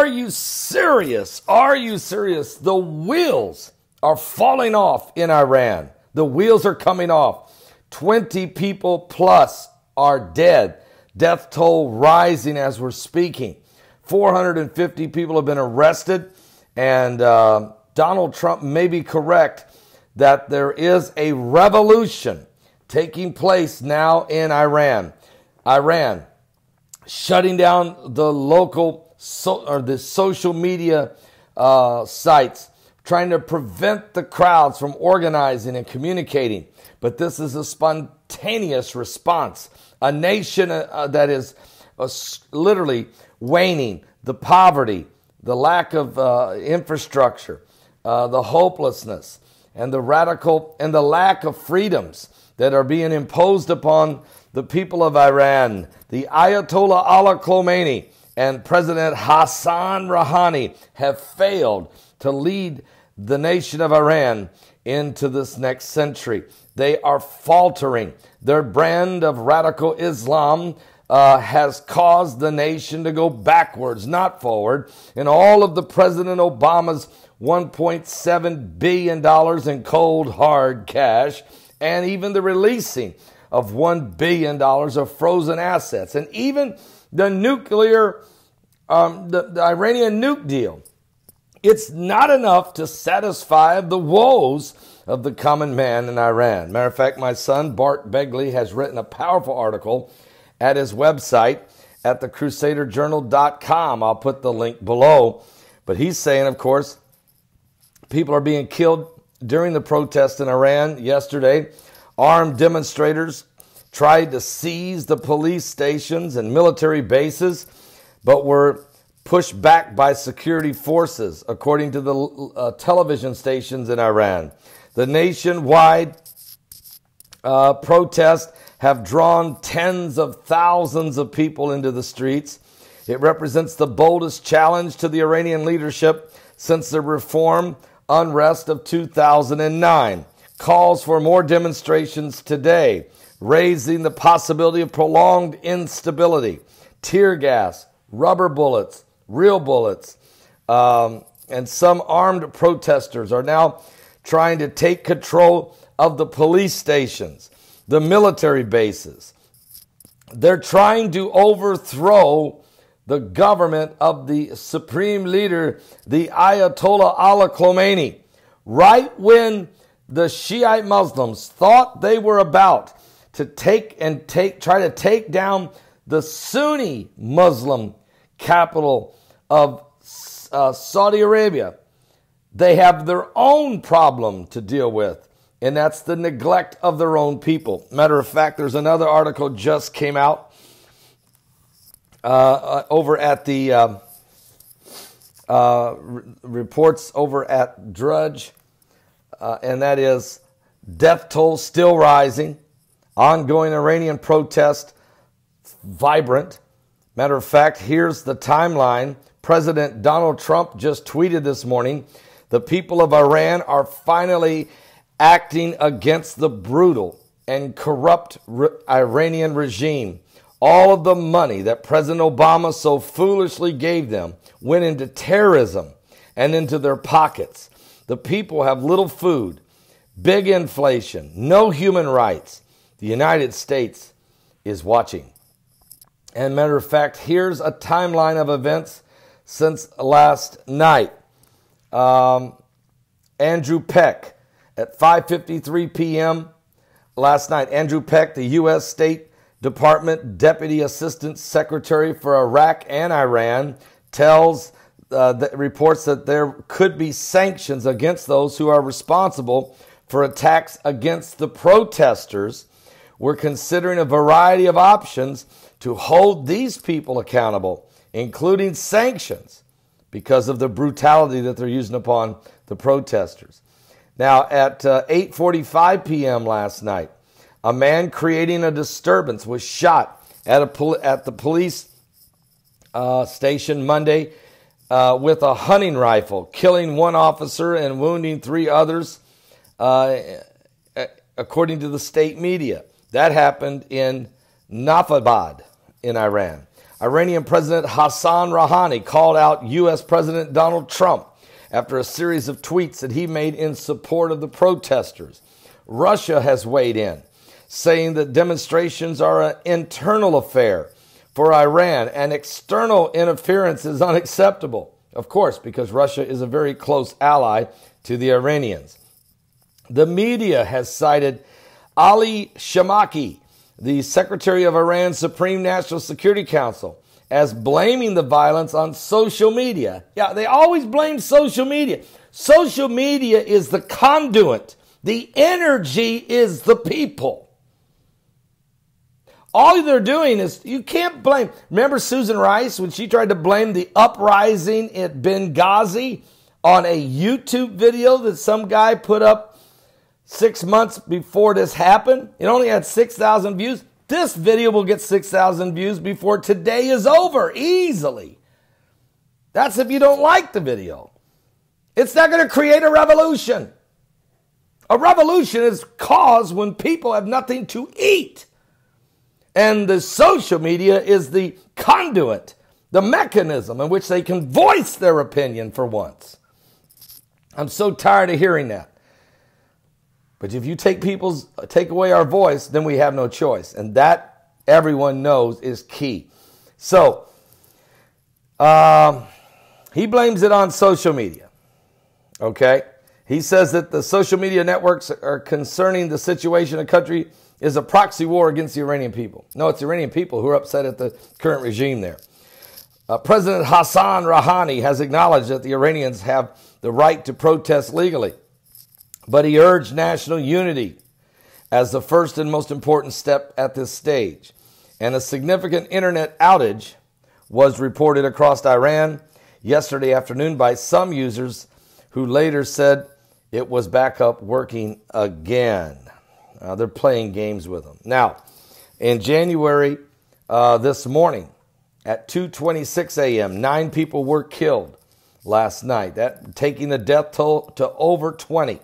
Are you serious? Are you serious? The wheels are falling off in Iran. The wheels are coming off. 20 people plus are dead. Death toll rising as we're speaking. 450 people have been arrested. And Donald Trump may be correct that there is a revolution taking place now in Iran. Iran shutting down the local the social media sites, trying to prevent the crowds from organizing and communicating. But this is a spontaneous response. A nation that is literally waning, the poverty, the lack of infrastructure, the hopelessness, and the radical and the lack of freedoms that are being imposed upon the people of Iran. The Ayatollah of Khomeini and President Hassan Rouhani have failed to lead the nation of Iran into this next century. They are faltering. Their brand of radical Islam has caused the nation to go backwards, not forward. And all of the President Obama's $1.7 billion in cold, hard cash, and even the releasing of $1 billion of frozen assets, and even the nuclear, the Iranian nuke deal. It's not enough to satisfy the woes of the common man in Iran. Matter of fact, my son, Bart Begley, has written a powerful article at his website at thecrusaderjournal.com. I'll put the link below. But he's saying, of course, people are being killed during the protest in Iran yesterday. Armed demonstrators tried to seize the police stations and military bases, but were pushed back by security forces, according to the television stations in Iran. The nationwide protests have drawn tens of thousands of people into the streets. It represents the boldest challenge to the Iranian leadership since the reform unrest of 2009. Calls for more demonstrations today, raising the possibility of prolonged instability. Tear gas, rubber bullets, real bullets, and some armed protesters are now trying to take control of the police stations, the military bases. They're trying to overthrow the government of the supreme leader, the Ayatollah of Khomeini, right when the Shiite Muslims thought they were about to try to take down the Sunni Muslim capital of Saudi Arabia. They have their own problem to deal with, and that's the neglect of their own people. Matter of fact, there's another article just came out over at the reports over at Drudge, and that is death toll still rising, ongoing Iranian protest vibrant. Matter of fact, here's the timeline. President Donald Trump just tweeted this morning, the people of Iran are finally acting against the brutal and corrupt Iranian regime. All of the money that President Obama so foolishly gave them went into terrorism and into their pockets. The people have little food, big inflation, no human rights. The United States is watching. And matter of fact, here's a timeline of events since last night. Andrew Peck at 5:53 p.m. last night. Andrew Peck, the U.S. State Department Deputy Assistant Secretary for Iraq and Iran, reports that there could be sanctions against those who are responsible for attacks against the protesters. We're considering a variety of options to hold these people accountable, including sanctions, because of the brutality that they're using upon the protesters. Now, at 8:45 p.m. last night, a man creating a disturbance was shot at the police station Monday with a hunting rifle, killing one officer and wounding three others, according to the state media. That happened in Nafabad in Iran. Iranian President Hassan Rouhani called out U.S. President Donald Trump after a series of tweets that he made in support of the protesters. Russia has weighed in, saying that demonstrations are an internal affair for Iran and external interference is unacceptable. Of course, because Russia is a very close ally to the Iranians. The media has cited Ali Shamaki, the Secretary of Iran's Supreme National Security Council, as blaming the violence on social media. Yeah, they always blame social media. Social media is the conduit. The energy is the people. All they're doing is, you can't blame. Remember Susan Rice when she tried to blame the uprising at Benghazi on a YouTube video that some guy put up 6 months before this happened? It only had 6,000 views. This video will get 6,000 views before today is over, easily. That's if you don't like the video. It's not going to create a revolution. A revolution is caused when people have nothing to eat. And the social media is the conduit, the mechanism in which they can voice their opinion for once. I'm so tired of hearing that. But if you take away our voice, then we have no choice. And that, everyone knows, is key. So, he blames it on social media. Okay? He says that the social media networks are concerning the situation in the country is a proxy war against the Iranian people. No, it's the Iranian people who are upset at the current regime there. President Hassan Rouhani has acknowledged that the Iranians have the right to protest legally, but he urged national unity as the first and most important step at this stage. And a significant internet outage was reported across Iran yesterday afternoon by some users who later said it was back up working again. They're playing games with them. Now, in January this morning at 2:26 a.m., 9 people were killed last night, that taking the death toll to over 20.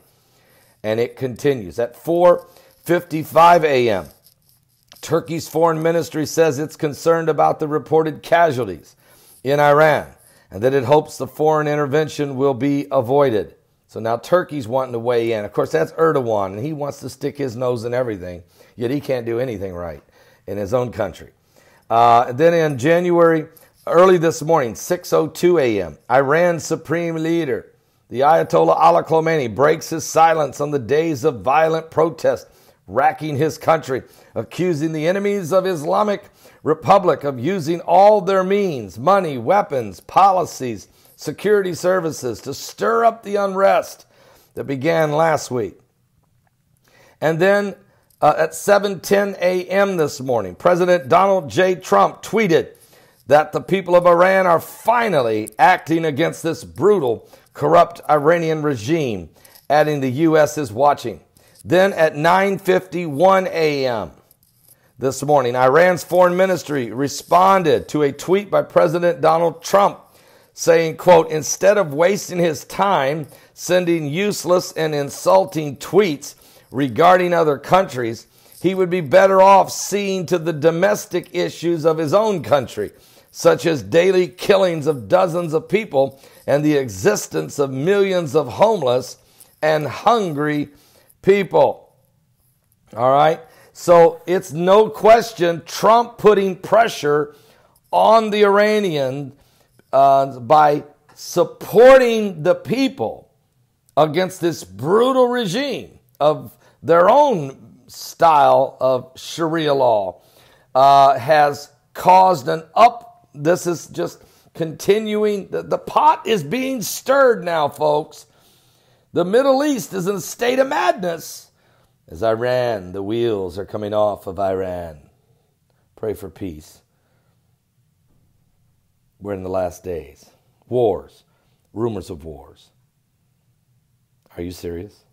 And it continues. At 4:55 a.m., Turkey's foreign ministry says it's concerned about the reported casualties in Iran and that it hopes the foreign intervention will be avoided. So now Turkey's wanting to weigh in. Of course, that's Erdogan, and he wants to stick his nose in everything, yet he can't do anything right in his own country. Then in January, early this morning, 6:02 a.m., Iran's supreme leader, the Ayatollah of Iran, breaks his silence on the days of violent protest, racking his country, accusing the enemies of Islamic Republic of using all their means, money, weapons, policies, security services to stir up the unrest that began last week. And then at 7:10 a.m. this morning, President Donald J. Trump tweeted that the people of Iran are finally acting against this brutal, corrupt Iranian regime, adding the U.S. is watching. Then at 9:51 a.m. this morning, Iran's foreign ministry responded to a tweet by President Donald Trump saying, quote, instead of wasting his time sending useless and insulting tweets regarding other countries, he would be better off seeing to the domestic issues of his own country, such as daily killings of dozens of people and the existence of millions of homeless and hungry people. All right? So it's no question Trump putting pressure on the Iranians by supporting the people against this brutal regime of their own style of Sharia law has caused this is just continuing. The pot is being stirred now, folks. The Middle East is in a state of madness as Iran, the wheels are coming off of Iran. Pray for peace. We're in the last days. Wars. Rumors of wars. Are you serious?